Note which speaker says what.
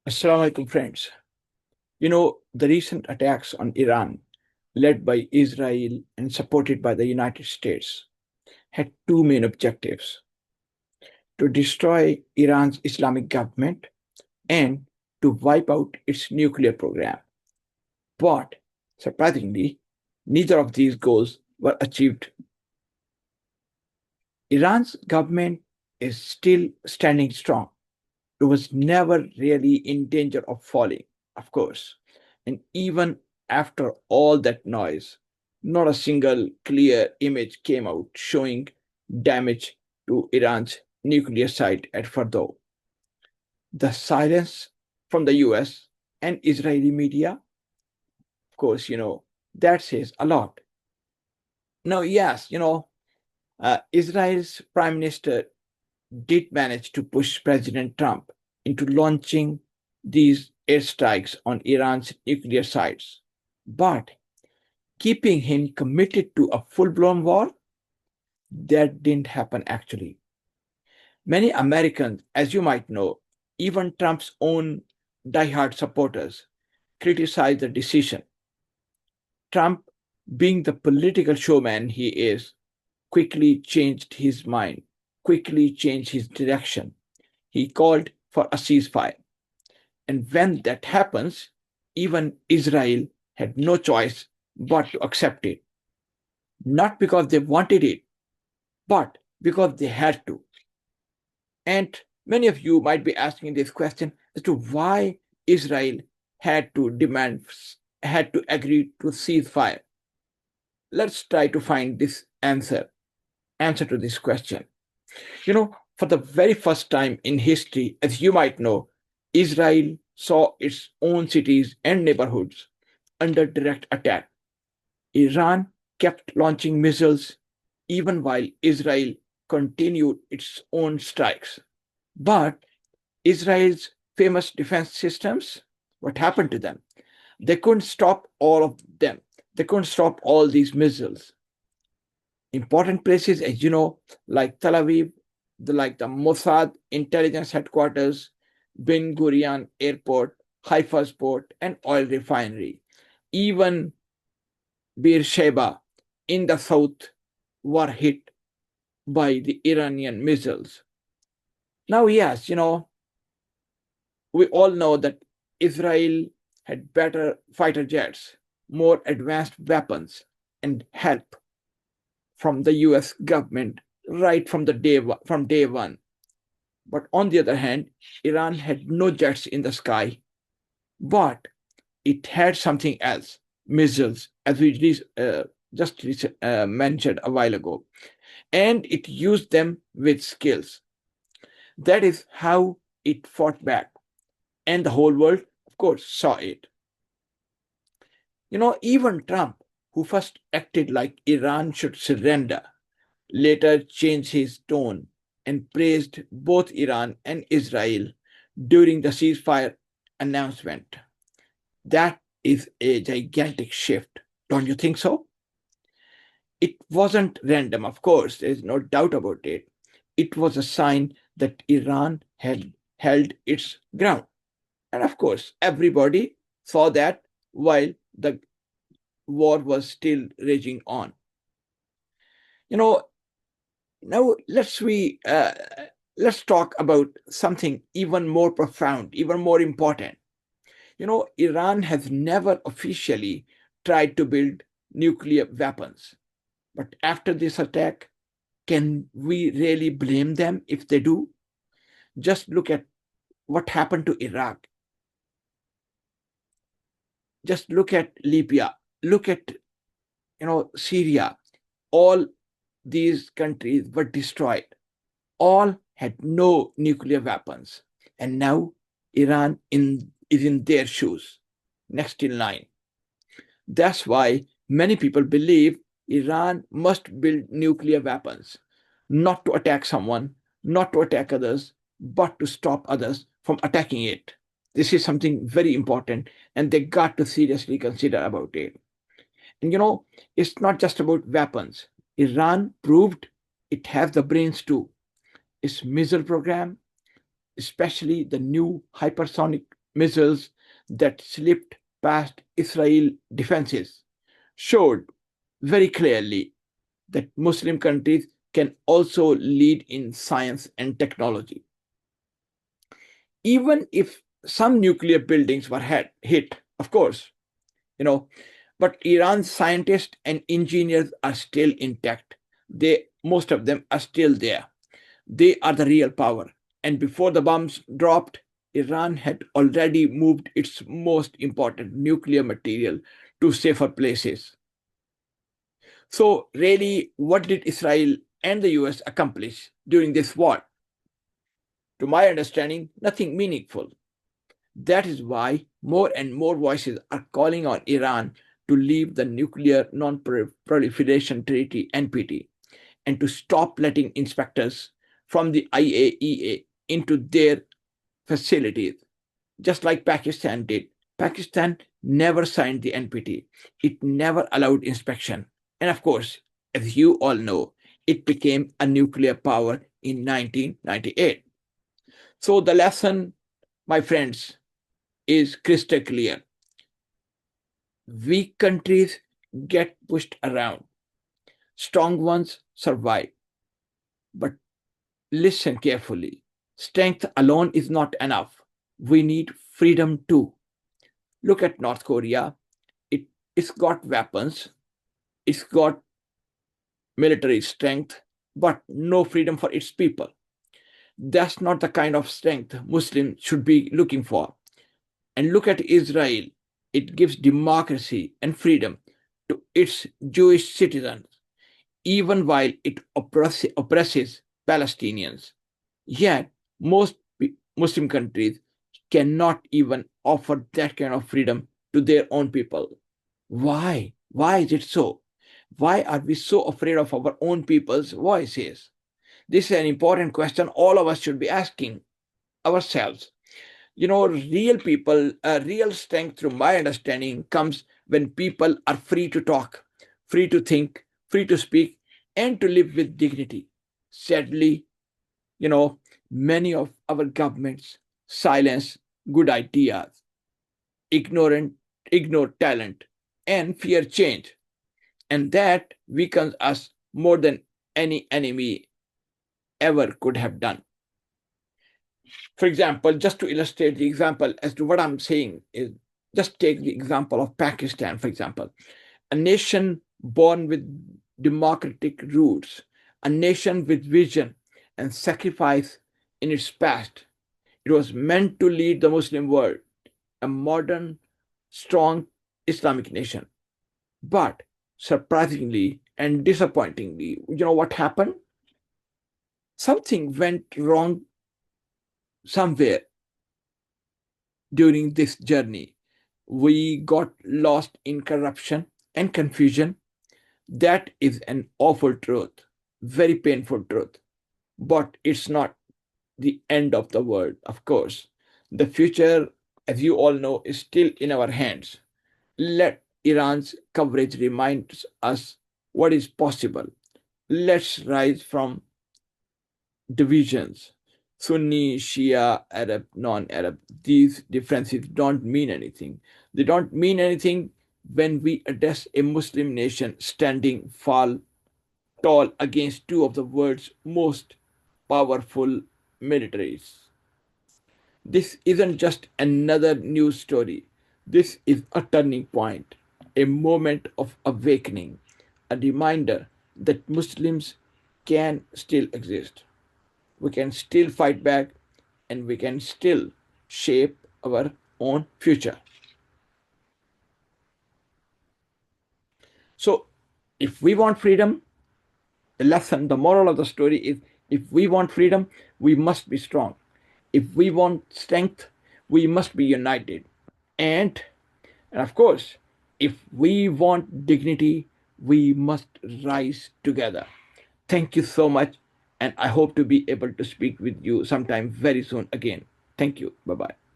Speaker 1: Assalamu alaikum, friends. The recent attacks on Iran, led by Israel and supported by the United States, had two main objectives: to destroy Iran's Islamic government and to wipe out its nuclear program. But, surprisingly, neither of these goals were achieved. Iran's government is still standing strong. It was never really in danger of falling, of course. And even after all that noise, not a single clear image came out showing damage to Iran's nuclear site at Fordow. The silence from the US and Israeli media, of course, that says a lot. Now, yes, Israel's prime minister did manage to push President Trump into launching these airstrikes on Iran's nuclear sites. But keeping him committed to a full blown war, that didn't happen actually. Many Americans, as you might know, even Trump's own diehard supporters, criticized the decision. Trump, being the political showman he is, quickly changed his mind, quickly changed his direction. He called for a ceasefire. And when that happens, even Israel had no choice but to accept it. Not because they wanted it, but because they had to. And many of you might be asking this question as to why Israel had to agree to ceasefire. Let's try to find this answer to this question. For the very first time in history, as you might know, Israel saw its own cities and neighborhoods under direct attack. Iran kept launching missiles even while Israel continued its own strikes. But Israel's famous defense systems, what happened to them? They couldn't stop all of them. They couldn't stop all these missiles. Important places, as you know, like Tel Aviv, like the Mossad intelligence headquarters, Ben Gurion Airport, Haifa's port, and oil refinery. Even Beersheba in the south were hit by the Iranian missiles. Now, yes, we all know that Israel had better fighter jets, more advanced weapons, and help from the US government right from day one. But on the other hand, Iran had no jets in the sky, but it had something else, missiles, as we just mentioned a while ago, and it used them with skills. That is how it fought back, and the whole world, of course, saw it. Even Trump, who first acted like Iran should surrender, later changed his tone and praised both Iran and Israel during the ceasefire announcement. That is a gigantic shift, don't you think so? It wasn't random, of course, there's no doubt about it. It was a sign that Iran had held its ground. And of course, everybody saw that while the war was still raging on. Now let's talk about something even more profound, even more important. Iran has never officially tried to build nuclear weapons. But after this attack, can we really blame them if they do? Just look at what happened to Iraq. Just look at Libya. Look at Syria. All these countries were destroyed. All had no nuclear weapons. And now Iran is in their shoes, next in line. That's why many people believe Iran must build nuclear weapons, not to attack someone, not to attack others, but to stop others from attacking it. This is something very important, and they got to seriously consider about it. And it's not just about weapons. Iran proved it has the brains too. Its missile program, especially the new hypersonic missiles that slipped past Israel defenses showed very clearly that Muslim countries can also lead in science and technology. Even if some nuclear buildings were hit, of course, you know, but Iran's scientists and engineers are still intact. Most of them are still there. They are the real power. And before the bombs dropped, Iran had already moved its most important nuclear material to safer places. So, really, what did Israel and the US accomplish during this war? To my understanding, nothing meaningful. That is why more and more voices are calling on Iran to leave the Nuclear Non-Proliferation Treaty (NPT) and to stop letting inspectors from the IAEA into their facilities, just like Pakistan did. Pakistan never signed the NPT. It never allowed inspection. And of course, as you all know, it became a nuclear power in 1998. So the lesson, my friends, is crystal clear. Weak countries get pushed around. Strong ones survive. But listen carefully. Strength alone is not enough. We need freedom too. Look at North Korea. It's got weapons, it's got military strength, but no freedom for its people. That's not the kind of strength Muslims should be looking for. And look at Israel. It gives democracy and freedom to its Jewish citizens, even while it oppresses Palestinians. Yet, most Muslim countries cannot even offer that kind of freedom to their own people. Why? Why is it so? Why are we so afraid of our own people's voices? This is an important question all of us should be asking ourselves. Real strength, through my understanding, comes when people are free to talk, free to think, free to speak, and to live with dignity. Sadly, you know, many of our governments silence good ideas, ignorant, ignore talent, and fear change. And that weakens us more than any enemy ever could have done. For example, just to illustrate the example as to what I'm saying, is just take the example of Pakistan, for example, a nation born with democratic roots, a nation with vision and sacrifice in its past. It was meant to lead the Muslim world, a modern, strong Islamic nation. But surprisingly and disappointingly, you know what happened? Something went wrong somewhere during this journey. We got lost in corruption and confusion. That is an awful truth, very painful truth. But it's not the end of the world, of course. The future, as you all know, is still in our hands. Let Iran's coverage remind us what is possible. Let's rise from divisions. Sunni, Shia, Arab, non Arab, these differences don't mean anything. They don't mean anything when we address a Muslim nation standing tall against two of the world's most powerful militaries. This isn't just another news story. This is a turning point, a moment of awakening, a reminder that Muslims can still exist. We can still fight back and we can still shape our own future. So, if we want freedom, the moral of the story is, if we want freedom, we must be strong. If we want strength, we must be united. And, and of course, if we want dignity, we must rise together. Thank you so much, and I hope to be able to speak with you sometime very soon again. Thank you. Bye bye.